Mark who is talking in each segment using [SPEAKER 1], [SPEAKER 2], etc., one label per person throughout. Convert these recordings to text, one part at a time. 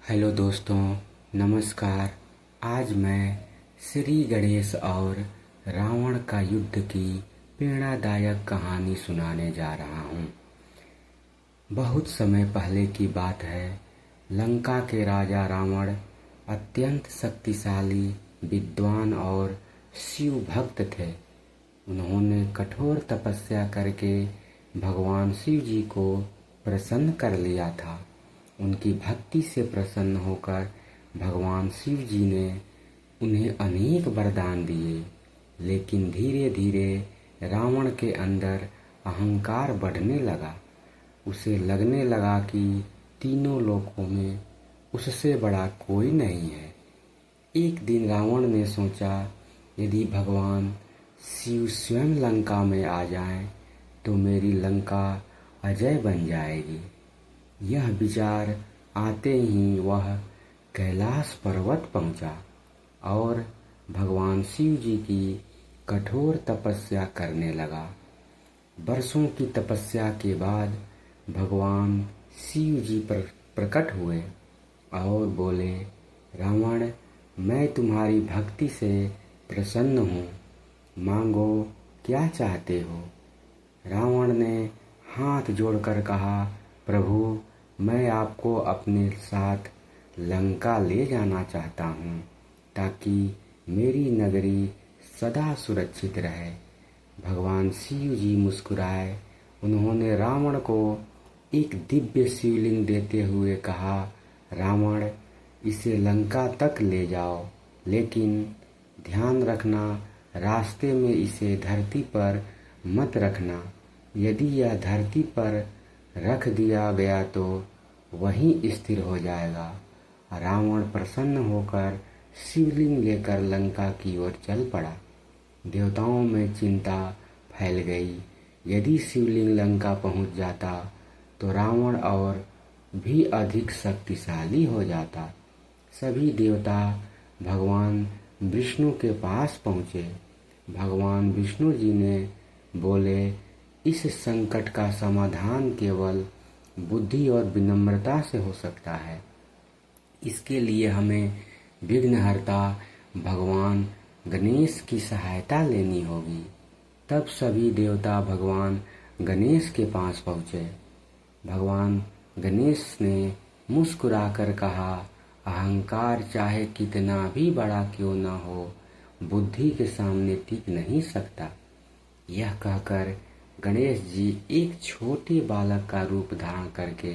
[SPEAKER 1] Hello दोस्तों, नमस्कार। आज मैं श्री गणेश और रावण का युद्ध की प्रेरणादायक कहानी सुनाने जा रहा हूँ। बहुत समय पहले की बात है। लंका के राजा रावण अत्यंत शक्तिशाली, विद्वान और शिव भक्त थे। उन्होंने कठोर तपस्या करके भगवान शिव जी को प्रसन्न कर लिया था। उनकी भक्ति से प्रसन्न होकर भगवान शिव जी ने उन्हें अनेक वरदान दिए। लेकिन धीरे धीरे रावण के अंदर अहंकार बढ़ने लगा। उसे लगने लगा कि तीनों लोकों में उससे बड़ा कोई नहीं है। एक दिन रावण ने सोचा, यदि भगवान शिव स्वयं लंका में आ जाएं, तो मेरी लंका अजय बन जाएगी। यह विचार आते ही वह कैलाश पर्वत पहुंचा और भगवान शिव जी की कठोर तपस्या करने लगा। वर्षों की तपस्या के बाद भगवान शिव जी प्रकट हुए और बोले, रावण, मैं तुम्हारी भक्ति से प्रसन्न हूँ। मांगो, क्या चाहते हो? रावण ने हाथ जोड़कर कहा, प्रभु, मैं आपको अपने साथ लंका ले जाना चाहता हूँ, ताकि मेरी नगरी सदा सुरक्षित रहे। भगवान शिव जी मुस्कुराए। उन्होंने रावण को एक दिव्य शिवलिंग देते हुए कहा, रावण, इसे लंका तक ले जाओ, लेकिन ध्यान रखना, रास्ते में इसे धरती पर मत रखना। यदि यह धरती पर रख दिया गया तो वहीं स्थिर हो जाएगा। रावण प्रसन्न होकर शिवलिंग लेकर लंका की ओर चल पड़ा। देवताओं में चिंता फैल गई। यदि शिवलिंग लंका पहुंच जाता तो रावण और भी अधिक शक्तिशाली हो जाता। सभी देवता भगवान विष्णु के पास पहुँचे। भगवान विष्णु जी ने बोले, इस संकट का समाधान केवल बुद्धि और विनम्रता से हो सकता है। इसके लिए हमें विघ्नहर्ता भगवान गणेश की सहायता लेनी होगी। तब सभी देवता भगवान गणेश के पास पहुँचे। भगवान गणेश ने मुस्कुराकर कहा, अहंकार चाहे कितना भी बड़ा क्यों न हो, बुद्धि के सामने टिक नहीं सकता। यह कहकर गणेश जी एक छोटे बालक का रूप धारण करके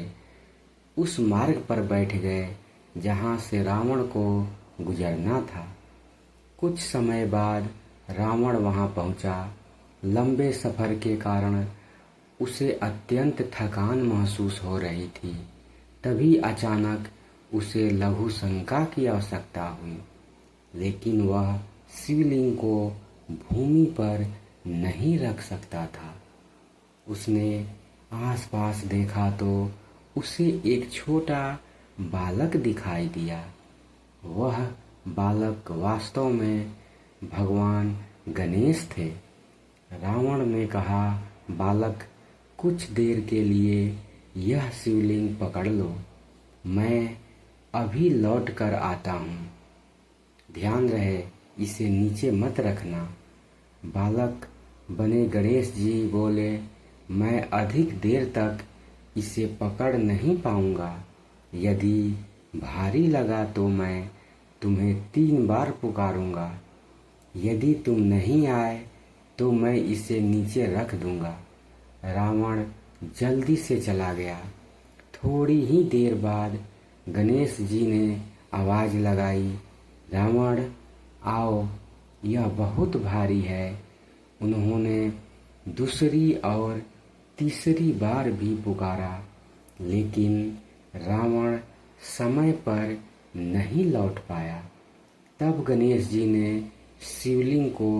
[SPEAKER 1] उस मार्ग पर बैठ गए जहाँ से रावण को गुजरना था। कुछ समय बाद रावण वहाँ पहुँचा। लंबे सफर के कारण उसे अत्यंत थकान महसूस हो रही थी। तभी अचानक उसे लघु शंका की आवश्यकता हुई, लेकिन वह शिवलिंग को भूमि पर नहीं रख सकता था। उसने आसपास देखा तो उसे एक छोटा बालक दिखाई दिया। वह बालक वास्तव में भगवान गणेश थे। रावण ने कहा, बालक, कुछ देर के लिए यह शिवलिंग पकड़ लो, मैं अभी लौट कर आता हूँ। ध्यान रहे, इसे नीचे मत रखना। बालक बने गणेश जी बोले, मैं अधिक देर तक इसे पकड़ नहीं पाऊंगा। यदि भारी लगा तो मैं तुम्हें 3 बार पुकारूंगा। यदि तुम नहीं आए तो मैं इसे नीचे रख दूंगा। रावण जल्दी से चला गया। थोड़ी ही देर बाद गणेश जी ने आवाज लगाई, रावण, आओ, यह बहुत भारी है। उन्होंने दूसरी और तीसरी बार भी पुकारा, लेकिन रावण समय पर नहीं लौट पाया। तब गणेश जी ने शिवलिंग को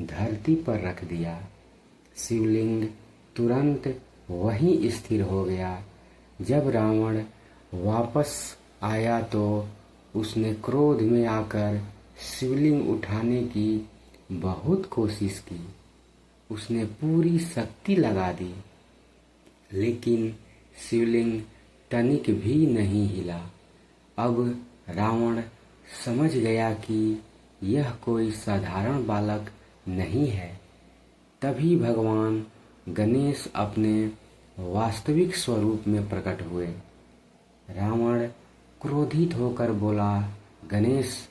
[SPEAKER 1] धरती पर रख दिया। शिवलिंग तुरंत वहीं स्थिर हो गया। जब रावण वापस आया तो उसने क्रोध में आकर शिवलिंग उठाने की बहुत कोशिश की। उसने पूरी शक्ति लगा दी, लेकिन शिवलिंग तनिक भी नहीं हिला। अब रावण समझ गया कि यह कोई साधारण बालक नहीं है। तभी भगवान गणेश अपने वास्तविक स्वरूप में प्रकट हुए। रावण क्रोधित होकर बोला, गणेश,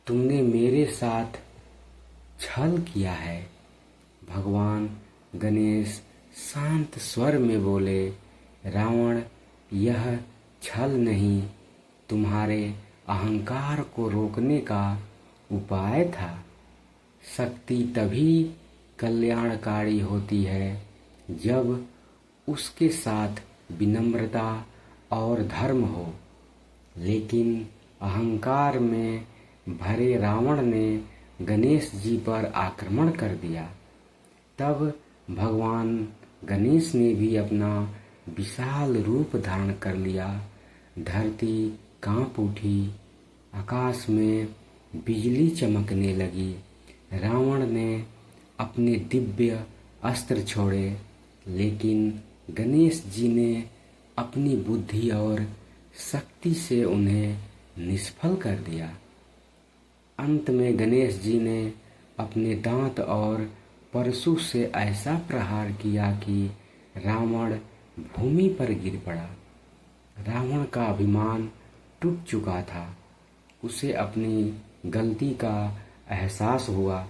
[SPEAKER 1] तुमने मेरे साथ छल किया है। भगवान गणेश शांत स्वर में बोले, रावण, यह छल नहीं, तुम्हारे अहंकार को रोकने का उपाय था। शक्ति तभी कल्याणकारी होती है जब उसके साथ विनम्रता और धर्म हो। लेकिन अहंकार में भरे रावण ने गणेश जी पर आक्रमण कर दिया। तब भगवान गणेश ने भी अपना विशाल रूप धारण कर लिया। धरती कांप उठी, आकाश में बिजली चमकने लगी। रावण ने अपने दिव्य अस्त्र छोड़े, लेकिन गणेश जी ने अपनी बुद्धि और शक्ति से उन्हें निष्फल कर दिया। अंत में गणेश जी ने अपने दांत और परशु से ऐसा प्रहार किया कि रावण भूमि पर गिर पड़ा। रावण का अभिमान टूट चुका था। उसे अपनी गलती का एहसास हुआ।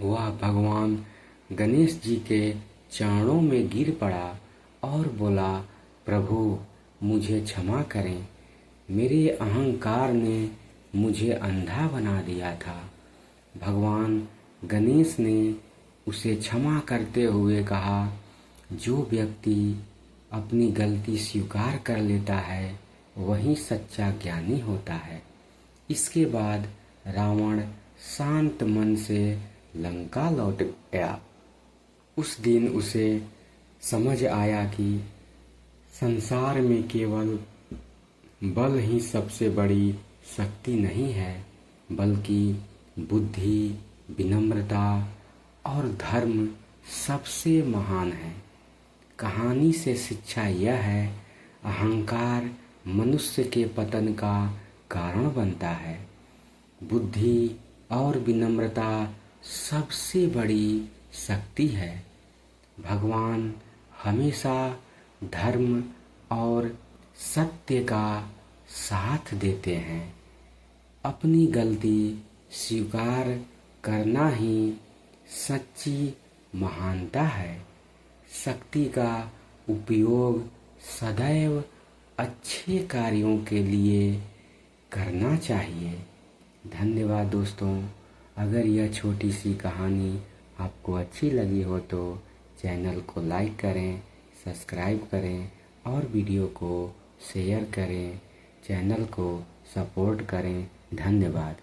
[SPEAKER 1] वह भगवान गणेश जी के चरणों में गिर पड़ा और बोला, प्रभु, मुझे क्षमा करें। मेरे अहंकार ने मुझे अंधा बना दिया था। भगवान गणेश ने उसे क्षमा करते हुए कहा, जो व्यक्ति अपनी गलती स्वीकार कर लेता है वही सच्चा ज्ञानी होता है। इसके बाद रावण शांत मन से लंका लौट गया। उस दिन उसे समझ आया कि संसार में केवल बल ही सबसे बड़ी शक्ति नहीं है, बल्कि बुद्धि, विनम्रता और धर्म सबसे महान है। कहानी से शिक्षा यह है, अहंकार मनुष्य के पतन का कारण बनता है। बुद्धि और विनम्रता सबसे बड़ी शक्ति है। भगवान हमेशा धर्म और सत्य का साथ देते हैं। अपनी गलती स्वीकार करना ही सच्ची महानता है। शक्ति का उपयोग सदैव अच्छे कार्यों के लिए करना चाहिए। धन्यवाद दोस्तों। अगर यह छोटी सी कहानी आपको अच्छी लगी हो तो चैनल को लाइक करें, सब्सक्राइब करें और वीडियो को शेयर करें। चैनल को सपोर्ट करें। धन्यवाद।